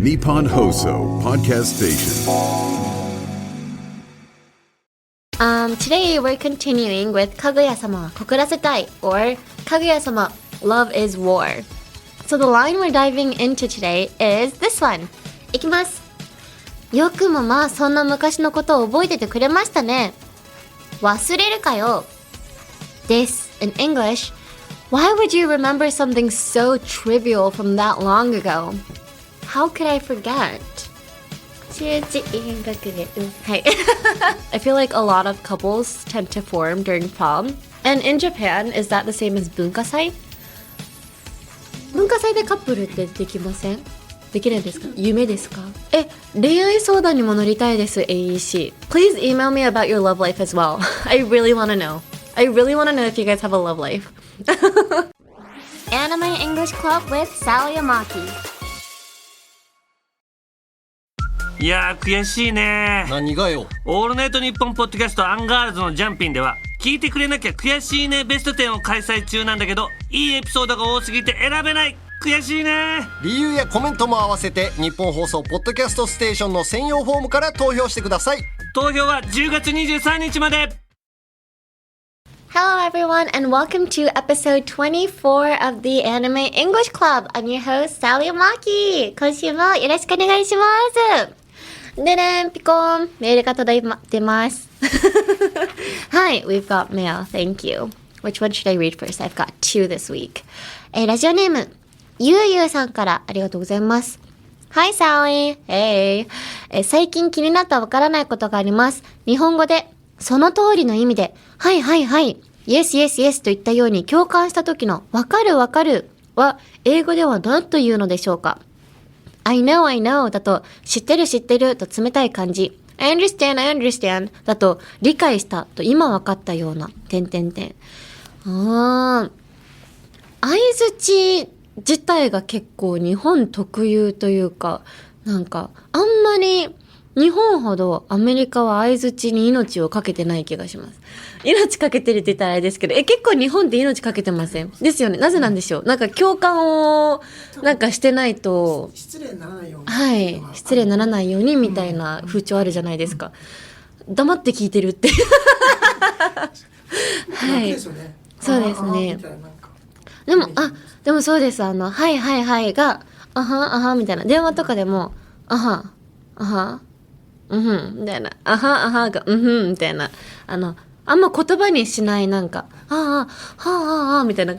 Nippon Hoso Podcast Station. Today we're continuing with Kaguya-sama wa告らせたい or Kaguya-sama Love is War. So the line we're diving into today is this one. いきます。よくもまあそんな昔のことを覚えててくれましたね。忘れるかよ。This, in English, why would you remember something so trivial from that long ago? How could I forget? はい。I feel like a lot of couples tend to form during prom. And in Japan, is that the same as Bunkasai? 文化祭でカップルってできません？できるんですか？夢ですか？恋愛相談にも乗りたいです、AEC. Please email me about your love life as well. I really want to know. I really want to know if you guys have a love life. Anime English Club with Sally Amaki. いやー悔しいね。何がよ。オールナイトニッポンポッドキャストアンガールズのジャンピンでは聞いてくれなきゃ悔しいねベスト10を開催中なんだけど、いいエピソードが多すぎて選べない。悔しいね。理由やコメントも合わせて日本放送ポッドキャストステーションの専用フォームから投票してください。投票は10月23日まで。Hello everyone and welcome to episode 24 of the Anime English Club. I'm your host, Sally Amaki. 今週もよろしくお願いします。でねん、ピコーン、メールが届いてます。Hi, we've got mail. Thank you. Which one should I read first? I've got two this week. ラジオネーム、ゆうゆうさんからありがとうございます。Hi, Sally. Hey. 最近気になったわからないことがあります。日本語で、その通りの意味で、はいはいはい、Yes, yes, yes といったように共感した時のわかるわかるは、英語では何というのでしょうか？ I know, I know だと、知ってる知ってると冷たい感じ。I understand, I understand だと、理解したと今わかったような、相づち自体が結構日本特有というか、なんか、あんまり日本ほどアメリカは相づちに命をかけてない気がします。命かけてるって言ったらあれですけど、結構日本って命かけてません？ですよね。なぜなんでしょう？なんか共感をなんかしてないと失礼にならないように、はい、失礼にならないようにみたいな風潮あるじゃないですか。黙って聞いてるってはい、そうですね。でもそうです。はいはいはいがあはあはみたいな、電話とかでもあはあはみたいな、あはあはがみたいな、あんま言葉にしないなんかみたいな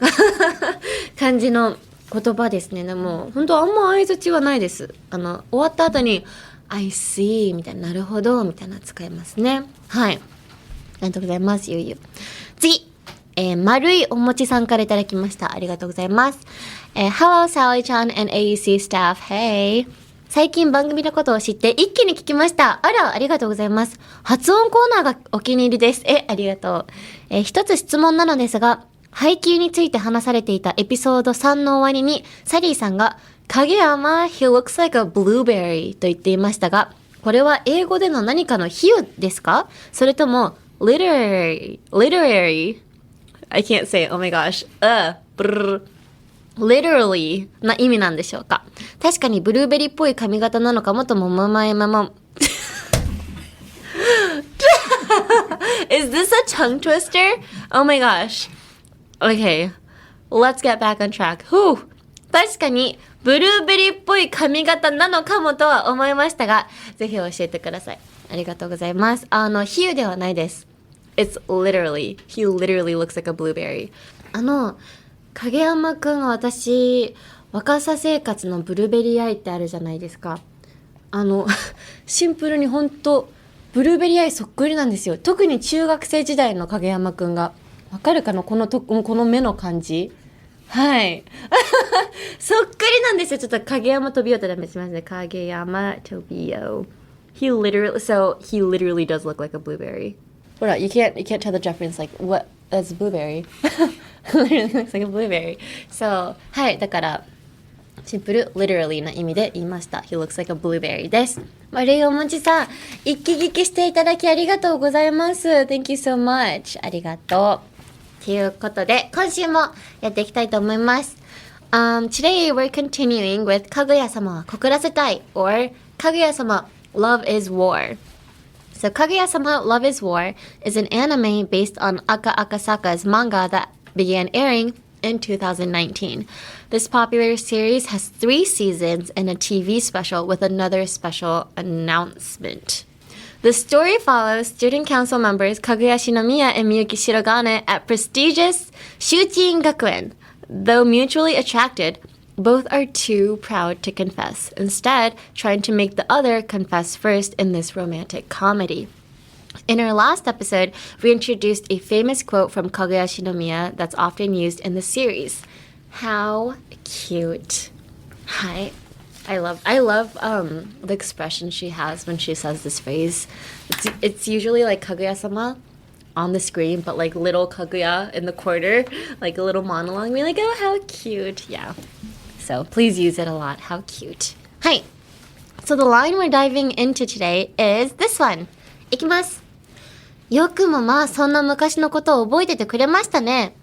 感じの言葉ですね。でも本当あんま相づちはないです。終わった後に I see みたいな、なるほどみたいな使いますね。はい。ありがとうございます。ゆうゆう。次。丸いお餅さんからいただきました。ありがとうございます。Hello, Sally chan and AEC staff. Hey. 最近番組のことを知って一気に聞きました。あら、ありがとうございます。発音コーナーがお気に入りです。ありがとう。一つ質問なのですが、配給について話されていたエピソード3の終わりに、サリーさんが、Kaguya-sama, he looks like a blueberry と言っていましたが、これは英語での何かの比喩ですか？それとも、literary I can't say it. Oh my gosh. Literally な意味なんでしょうか？確かにブルーベリーっぽい髪型なのかもともままえまま。Is this a tongue twister? Oh my gosh. Okay. Let's get back on track.確かにブルーベリーっぽい髪型なのかもとは思いましたが、ぜひ教えてください。ありがとうございます。比喩ではないです。It's literally, he literally looks like a blueberry. 影山くんが私、若さ生活のブルーベリーアイってあるじゃないですか。シンプルにほんと、ブルーベリーアイそっくりなんですよ。特に中学生時代の影山くんが。わかるかな？この目の感じ。はい。そっくりなんですよ。ちょっと影山飛びよとダメしますね。影山飛びよ。He literally does look like a blueberry.Well, you can't tell the Japanese like what that's blueberry. Literally looks like a blueberry. So はい、だからシンプル literally な意味で言いました。He looks like a blueberry です。丸いおもちさん、一気聞きしていただきありがとうございます。Thank you so much. ありがとう。ということで今週もやっていきたいと思います。Today we're continuing with Kaguya-sama wa告らせたい or Kaguya-sama Love is War. So Kaguya-sama Love is War is an anime based on Aka Akasaka's manga that began airing in 2019. This popular series has 3 seasons and a TV special with another special announcement. The story follows student council members Kaguya Shinomiya and Miyuki Shirogane at prestigious Shuchin Gakuen. Though mutually attracted, both are too proud to confess, instead trying to make the other confess first in this romantic comedy. In our last episode, we introduced a famous quote from Kaguya Shinomiya that's often used in the series. How cute. Hi. I love the expression she has when she says this phrase. It's usually like Kaguya-sama on the screen, but like little Kaguya in the corner, like a little monologue, being like, oh, how cute. Yeah. So please use it a lot. How cute. Hi. So the line we're diving into today is this one. いきます。よくもまぁそんな昔のことを覚えててくれましたね。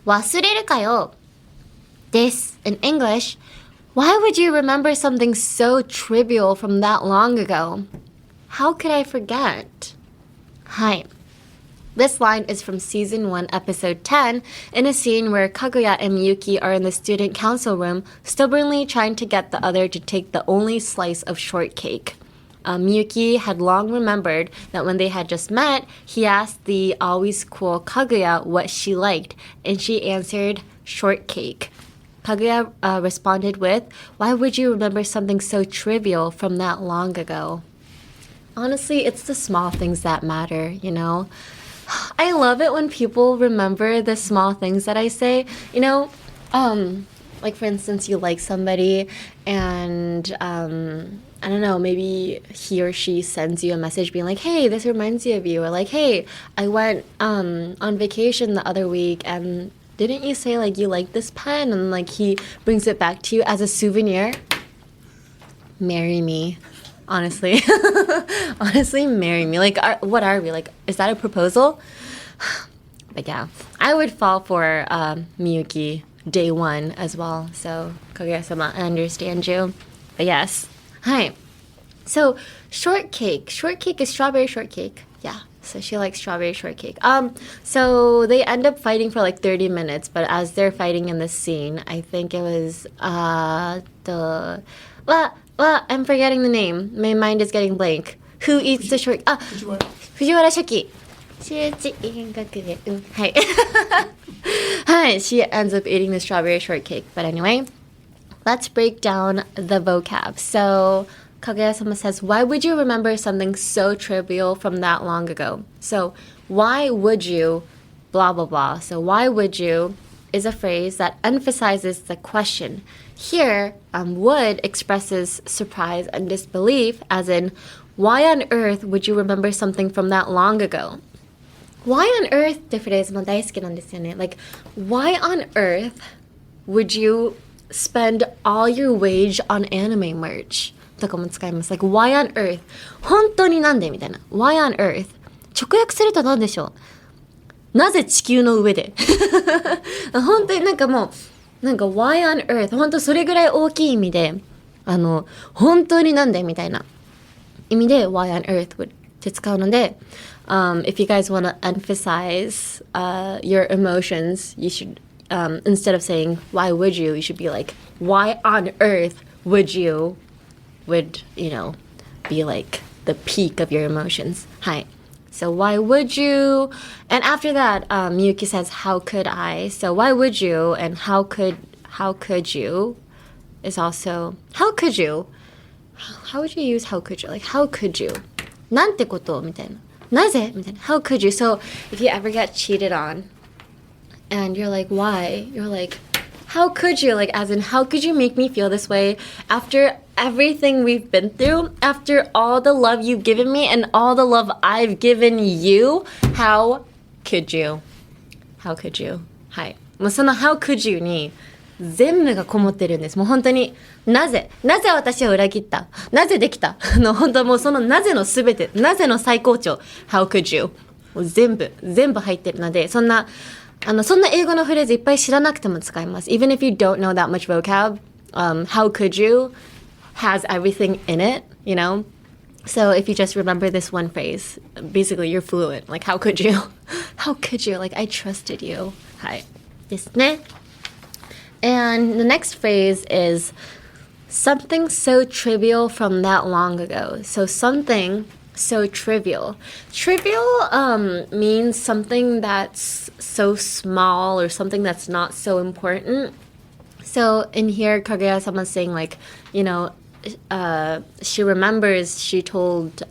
忘れるかよ。This, in English, why would you remember something so trivial from that long ago? How could I forget? Hi. This line is from Season 1, Episode 10, in a scene where Kaguya and Miyuki are in the student council room, stubbornly trying to get the other to take the only slice of shortcake. Miyuki had long remembered that when they had just met, he asked the always cool Kaguya what she liked, and she answered, shortcake. Kaguya responded with, why would you remember something so trivial from that long ago? Honestly, it's the small things that matter, you know? I love it when people remember the small things that I say. You know, like for instance, you like somebody and I don't know, maybe he or she sends you a message being like, hey, this reminds you of you. Or like, hey, I went on vacation the other week and didn't you say like you like this pen? And like he brings it back to you as a souvenir. Marry me. Honestly. Honestly, marry me. Like, what are we? Like, is that a proposal? But yeah, I would fall for Miyuki day 1 as well. So, Kaguya-sama, I understand you. But yes. Hi. So, shortcake. Shortcake is strawberry shortcake. Yeah. So she likes strawberry shortcake. So they end up fighting for like 30 minutes, but as they're fighting in this scene, I think it was I'm forgetting the name. My mind is getting blank. Who eats the short? Fujiwara Shoki. Hi. She ends up eating the strawberry shortcake. But anyway, let's break down the vocab. So Kaguya-sama says, why would you remember something so trivial from that long ago? So why would you blah, blah, blah. So why would you is a phrase that emphasizes the question. Here, would expresses surprise and disbelief, as in, why on earth would you remember something from that long ago? Why on earth ってフレーズも大好きなんですよね。Like, why on earth would you spend all your wage on anime merch? とかも使います。Like, why on earth? 本当になんでみたいな。Why on earth? 直訳すると何でしょう？なぜ地球の上で本当になんかもう、なんか why on earth? 本当それぐらい大きい意味で、本当になんでみたいな意味で why on earth って使うので、if you guys want to emphasize your emotions, you should, instead of saying why would you, you should be like why on earth would you, would, you know, be like the peak of your emotions. はい。So why would you? And after that, Miyuki says, how could I? So why would you? And how could you is also, how could you? How would you use how could you? Like, how could you? なんてことみたいな。なぜみたいな。How could you? So if you ever get cheated on and you're like, why? You're like, how could you? Like, as in, how could you make me feel this way after everything we've been through, after all the love you've given me and all the love I've given you? How could you? How could you? はい。もうその how could you に全部がこもってるんです。もう本当に、なぜ私を裏切った？なぜできた？本当もうそのなぜのすべて、なぜの最高潮、how could you? もう全部入ってるので、そんな、そんな英語のフレーズいっぱい知らなくても使います。Even if you don't know that much vocab, how could you has everything in it, you know? So if you just remember this one phrase, basically you're fluent. Like, how could you? How could you? Like, I trusted you. はい。ですね。And the next phrase is something so trivial from that long ago. So something so trivial. Trivial means something that's so small or something that's not so important. So in here, Kaguya-sama's saying like, you know, she remembers she told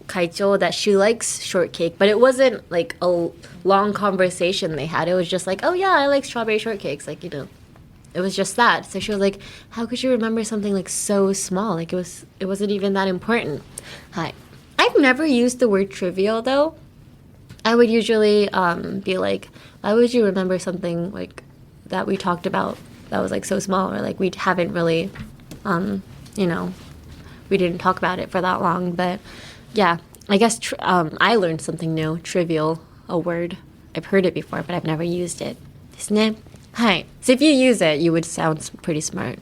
Kaicho that she likes shortcake, but it wasn't like a long conversation they had. It was just like, oh yeah, I like strawberry shortcakes. Like, you know, it was just that. So she was like, how could you remember something like so small? Like it wasn't even that important. Hi. I've never used the word trivial though. I would usually be like, why would you remember something like that we talked about that was like so small, or like we haven't really, you know, we didn't talk about it for that long. But yeah, I guess I learned something new. Trivial, a word. I've heard it before, but I've never used it. ですね。はい。So if you use it, you would sound pretty smart.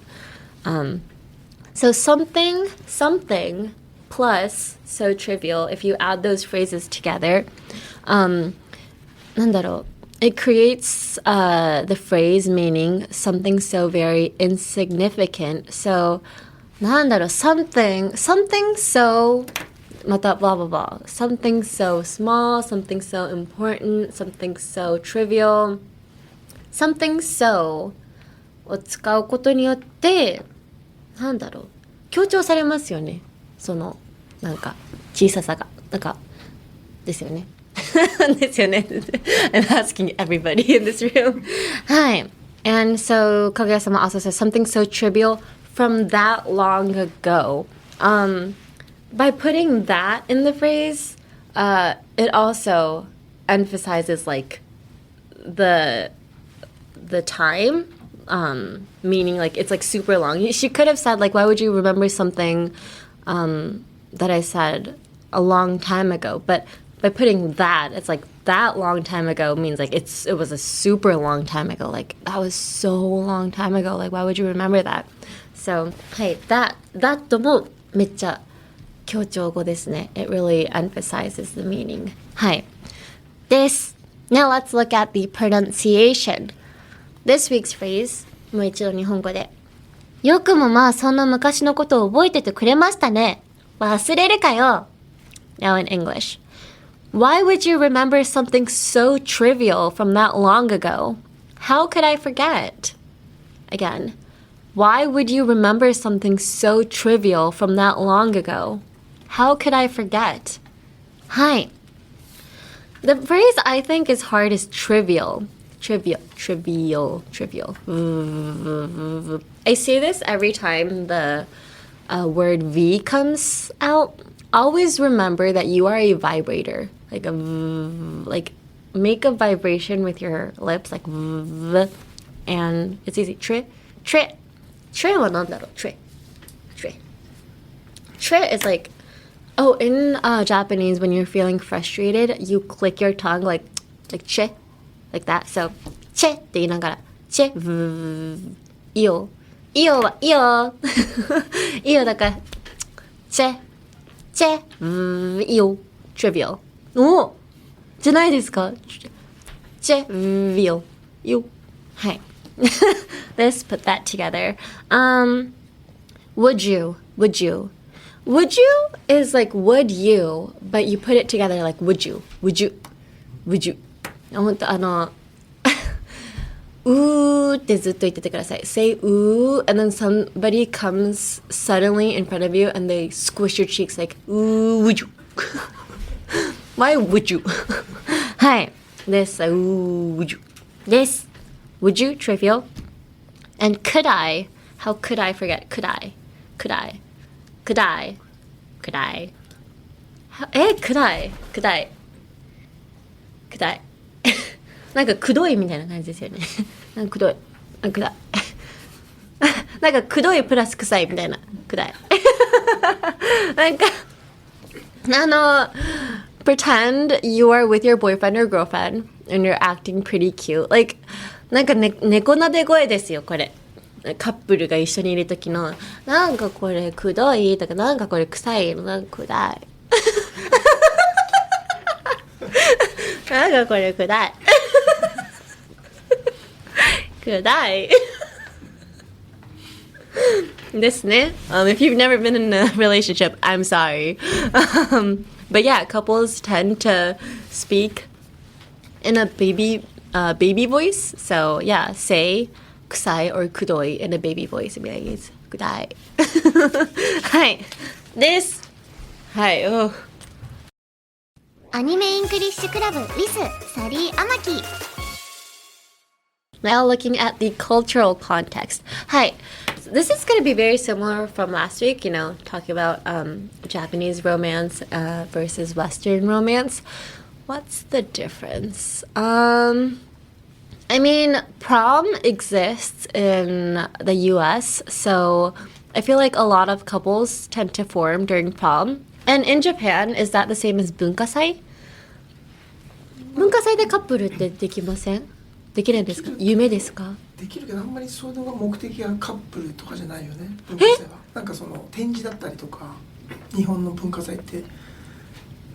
So something plus so trivial, if you add those phrases together, なんだろう。It creates the phrase meaning something so very insignificant. So, なんだろう, something so, また blah blah blah. Something so small, something so important, something so trivial. Something so を使うことによって、なんだろう、強調されますよね。その、なんか、小ささが。なんか、ですよね。ですよね。I'm asking everybody in this room. はい。And so, Kaguya-sama also says something so trivial from that long ago. By putting that in the phrase, it also emphasizes like the time, meaning like it's like super long. She could have said like, why would you remember something that I said a long time ago? But by putting that, it's like that long time ago means like it was a super long time ago. Like that was so long time ago. Like why would you remember that? So, はい、that もめっちゃ強調語ですね. It really emphasizes the meaning. はい。です。Now let's look at the pronunciation. This week's phrase, もう一度日本語で。よくもまあそんな昔のことを覚えててくれましたね。忘れるかよ。Now in English. Why would you remember something so trivial from that long ago? How could I forget? Again, why would you remember something so trivial from that long ago? How could I forget? はい。The phrase I think is hard is trivial. Trivial. I say this every time the word V comes out. Always remember that you are a vibrator. Like make a vibration with your lips, like V, and it's easy. Tre は何だろう? Tre is like, oh, in Japanese, when you're feeling frustrated, you click your tongue like che, like that. So, che って言いながら、che, io は、io だから、che, io, trivial. おじゃないですか? Che, io,はい。Let's put that together. Would you is like would you, but you put it together like would you. 本当うーってずっと言っててください. Say ooh, and then somebody comes suddenly in front of you and they squish your cheeks like ooh, would you? Why would you? はい。This, ooh, would you? This, would you, trivial. And could I, how could I forget? Could I? Could I?なんかくどいみたいな感じですよね。なんかくどい。なんかくどいプラス臭いみたいな。くだい。なんか pretend you are with your boyfriend or girlfriend and you're acting pretty cute. Like, なんかね、猫なで声ですよ、これ。カップルが一緒にいる時の、なんかこれくどいとか、なんかこれ臭い、なんかくだい。なんかこれくだい。くだい。ですね。If you've never been in a relationship, I'm sorry. But yeah, couples tend to speak in a baby voice. So yeah, say 臭い or くどい in a baby voice. Be like, it's くだい。はい。です。はい。おアニメイングリッシュクラブ with サリー・アマキ。Now looking at the cultural context. Hi. So this is going to be very similar from last week, you know, talking about Japanese romance versus Western romance. What's the difference? I mean, prom exists in the US, so I feel like a lot of couples tend to form during prom. And in Japan, is that the same as Bunkasai? Bunkasai でカップルってできません？できるんですか？夢ですか？できるけどあんまりそういうのが目的がカップルとかじゃないよね。文化祭はなんかその展示だったりとか、日本の文化祭って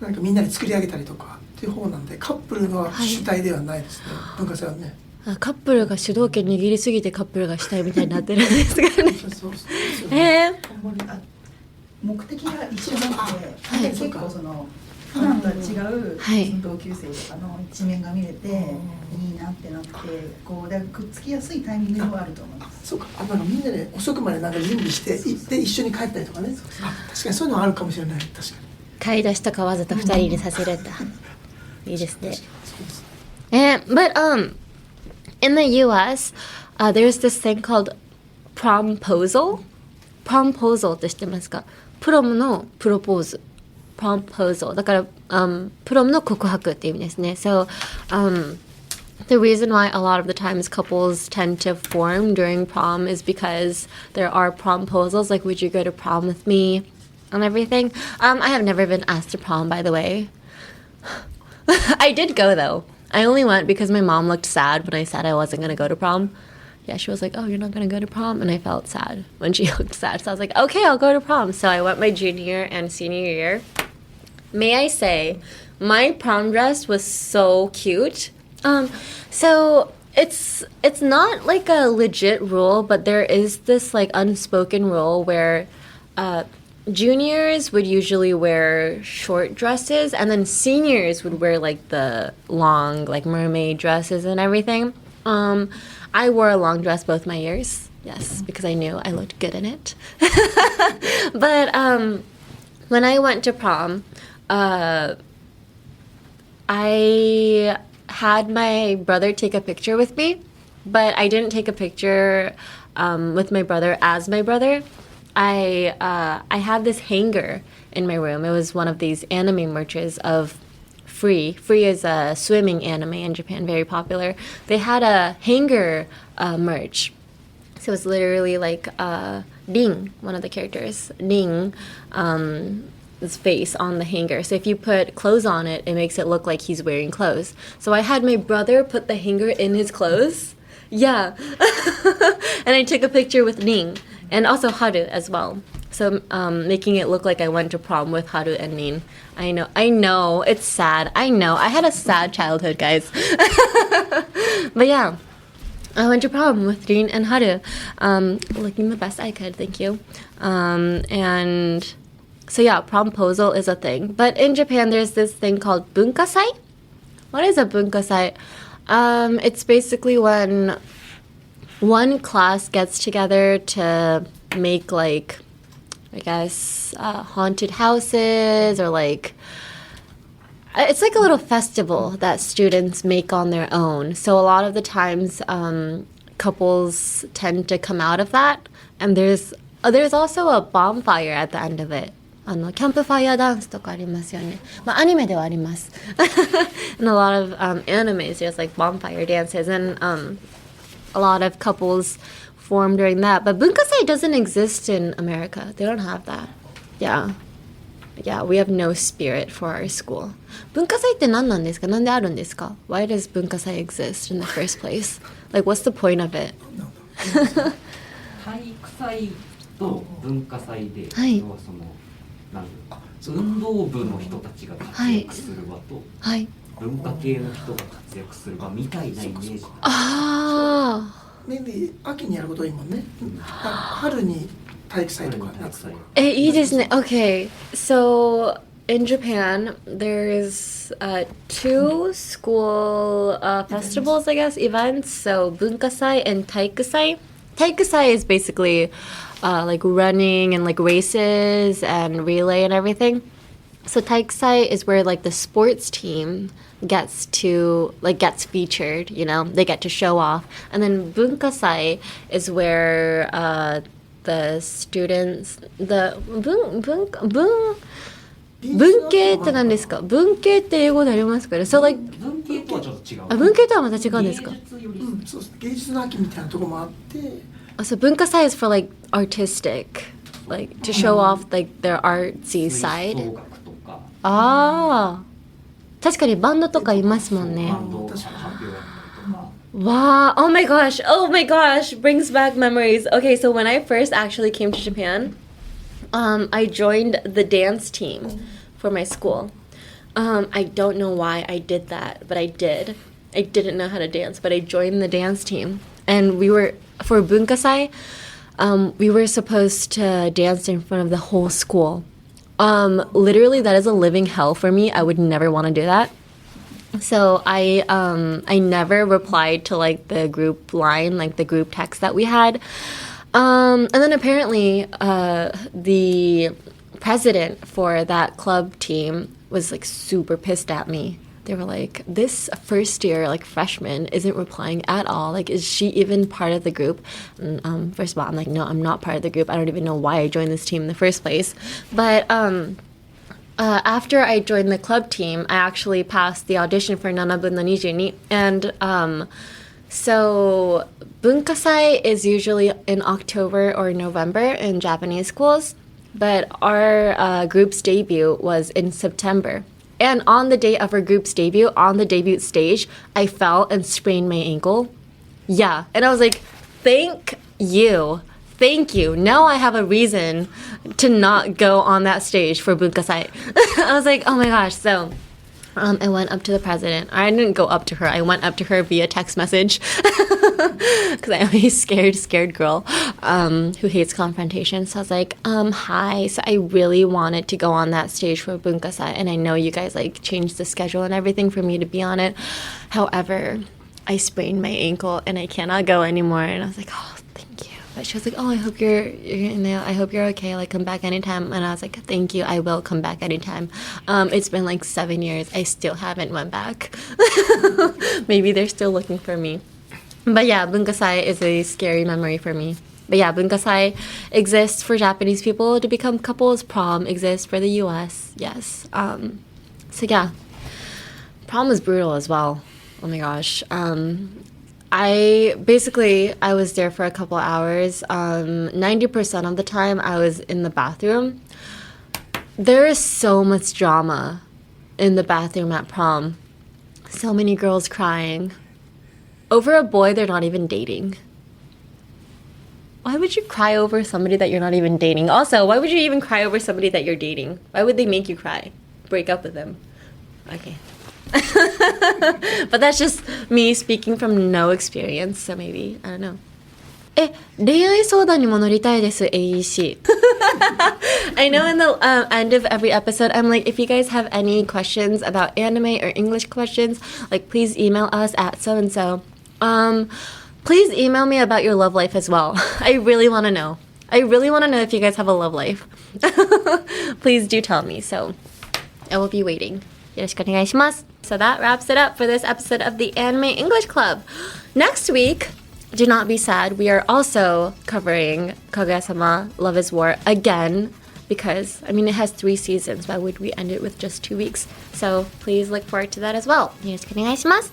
なんかみんなで作り上げたりとかっていう方なんで、カップルの主体ではないですね、文化祭はね。カップルが主導権握りすぎてカップルが主体みたいになってるんですかね。そう目的が一緒なので、結構その普段とは違う同級生とかの一面が見れていいなってなって、こうだからくっつきやすいタイミングもあると思います。そうか、なんかみんなで遅くまでなんか準備して行って一緒に帰ったりとかね。確かにそういうのはあるかもしれない。確かに。買い出しとかわざと2人にさせるんだ。いいですね。But in the U.S., there's this thing called promposal. Promposal って知ってますか？プロムのプロポーズ。Promposal だから、プロムの告白っていう意味ですね。So, the reason why a lot of the times couples tend to form during prom is because there are promposals, like would you go to prom with me and everything. I have never been asked to prom, by the way. I did go though. I only went because my mom looked sad when I said I wasn't going to go to prom. Yeah, she was like, oh, you're not going to go to prom? And I felt sad when she looked sad. So I was like, okay, I'll go to prom. So I went my junior and senior year. May I say, my prom dress was so cute. So it's not like a legit rule, but there is this like unspoken rule where juniors would usually wear short dresses, and then seniors would wear like the long like mermaid dresses and everything. I wore a long dress both my years, yes, because I knew I looked good in it. But when I went to prom, I had my brother take a picture with me, but I didn't take a picture with my brother as my brother. I had this hanger in my room. It was one of these anime merches of Free. Free is a swimming anime in Japan, very popular. They had a hanger merch. So it was literally like Ring, one of the characters. Ring, his face on the hanger. So if you put clothes on it, it makes it look like he's wearing clothes. So I had my brother put the hanger in his clothes. Yeah. And I took a picture with Ring and also Haru as well. So making it look like I went to prom with Haru and Rin. I know, it's sad. I know, I had a sad childhood, guys. But yeah, I went to prom with Rin and Haru, looking the best I could, thank you. And so yeah, promposal is a thing. But in Japan, there's this thing called Bunkasai. What is a Bunkasai? It's basically when one class gets together to make like, I guess, haunted houses, or like, it's like a little festival that students make on their own. So a lot of the times, couples tend to come out of that. And there's also a bonfire at the end of it. キャンプファイヤーダンスとかありますよね。まあアニメではあります。And a lot of animes, there's like bonfire dances, and a lot of couples form during that. But Bunkasai doesn't exist in America. They don't have that. Yeah. yeah, we have no spirit for our school. 文化祭って何なんですか？なんであるんですか？ Why does 文化祭 exist in the first place? Like, what's the point of it? 体育祭と文化祭で、はい要はその運動部の人たちが活躍する場と、はい。文化系の人が活躍する場みたいなイメージ。あメインで秋にやることいいもんね。春に体育祭とか夏とか。いいですね。Okay, so in Japan, there's two school festivals, I guess, events. So Bunkasai and Taikusai. Taikusai is basically like running and like races and relay and everything. So Taikusai is where like the sports team gets featured, you know, they get to show off. And then Bunkasai is where the students,文系って何ですか？文系って英語でありますから。So like 文系とはちょっと違う。文系とはまた違うんですか？そうです。芸術の秋みたいなところもあって。So 文化祭 is for like artistic, like to show off like their artsy side. 吹奏楽とか。ああ、確かにバンドとかいますもんね。Wow, oh my gosh, brings back memories. Okay, so when I first actually came to Japan, I joined the dance team for my school. I don't know why I did that, but I did. I didn't know how to dance, but I joined the dance team. And we were, for Bunkasai, we were supposed to dance in front of the whole school. Literally, that is a living hell for me. I would never want to do that. So I never replied to like the group line, like the group text that we had. And then apparently the president for that club team was like super pissed at me. They were like, this first year like freshman isn't replying at all. Like, is she even part of the group? And, first of all, I'm like, no, I'm not part of the group. I don't even know why I joined this team in the first place. But after I joined the club team, I actually passed the audition for 7分の22. And so Bunkasai is usually in October or November in Japanese schools, but our group's debut was in September. And on the day of our group's debut, on the debut stage, I fell and sprained my ankle. Yeah, and I was like, thank you. Now I have a reason to not go on that stage for Bunkasai. I was like, oh my gosh. So I went up to the president. I didn't go up to her. I went up to her via text message because I'm a scared girl who hates confrontation. So I was like, hi. So I really wanted to go on that stage for Bunkasai. And I know you guys like changed the schedule and everything for me to be on it. However, I sprained my ankle and I cannot go anymore. And I was like, oh, thank you. But she was like, oh, I hope I hope you're okay. Like, come back anytime. And I was like, thank you. I will come back anytime. It's been like 7 years. I still haven't went back. Maybe they're still looking for me. But yeah, Bunkasai is a scary memory for me. But yeah, Bunkasai exists for Japanese people to become couples. Prom exists for the US. Yes. So yeah, prom is brutal as well. Oh my gosh. I was there for a couple hours. 90% of the time I was in the bathroom. There is so much drama in the bathroom at prom. So many girls crying over a boy they're not even dating. Why would you cry over somebody that you're not even dating? Also, why would you even cry over somebody that you're dating? Why would they make you cry? Break up with them. Okay. But that's just me speaking from no experience, so maybe, I don't know. 恋愛相談にも乗りたいです AEC. I know in the end of every episode I'm like, if you guys have any questions about anime or English questions, like please email us at so and so. Please email me about your love life as well. I really want to know. If you guys have a love life. Please do tell me. So I will be waiting. よろしくお願いします. So that wraps it up for this episode of the Anime English Club. Next week, do not be sad. We are also covering Kaguya-sama Love is War again because, I mean, it has 3 seasons. Why would we end it with just 2 weeks? So please look forward to that as well. よろしくお願いします.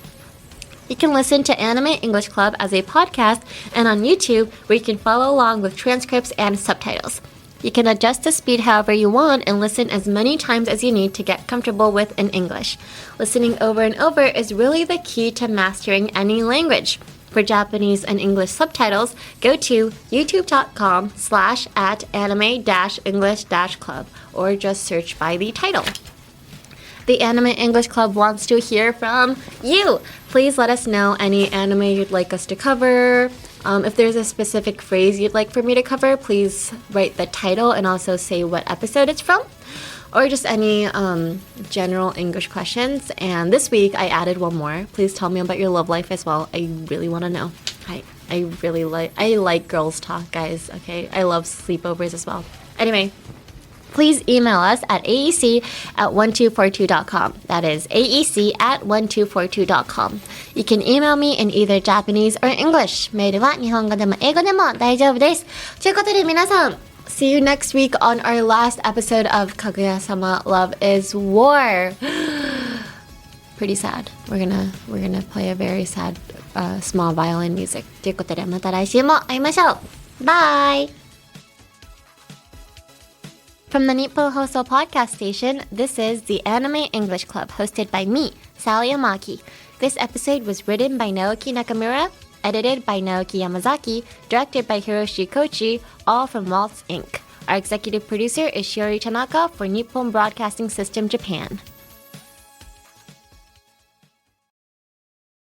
You can listen to Anime English Club as a podcast and on YouTube where you can follow along with transcripts and subtitles. You can adjust the speed however you want and listen as many times as you need to get comfortable with in English. Listening over and over is really the key to mastering any language. For Japanese and English subtitles, go to youtube.com/anime-english-club or just search by the title. The Anime English Club wants to hear from you. Please let us know any anime you'd like us to cover. If there's a specific phrase you'd like for me to cover, please write the title and also say what episode it's from. Or just any general English questions. And this week I added one more. Please tell me about your love life as well. I really want to know. I like girls talk, guys. Okay, I love sleepovers as well. Anyway, please email us at aec@1242.com. That is aec@1242.com. You can email me in either Japanese or English. メールは日本語でも英語でも大丈夫です。ということで皆さん、see you next week on our last episode of Kaguya-sama Love is War. Pretty sad. We're gonna play a very sad small violin music. ということでまた来週も会いましょう。Bye! From the Nippon Hoso Podcast Station, this is the Anime English Club, hosted by me, Sally Amaki. This episode was written by Naoki Nakamura, edited by Naoki Yamazaki, directed by Hiroshi Kochi, all from Waltz Inc. Our executive producer is Shiori Tanaka for Nippon Broadcasting System Japan.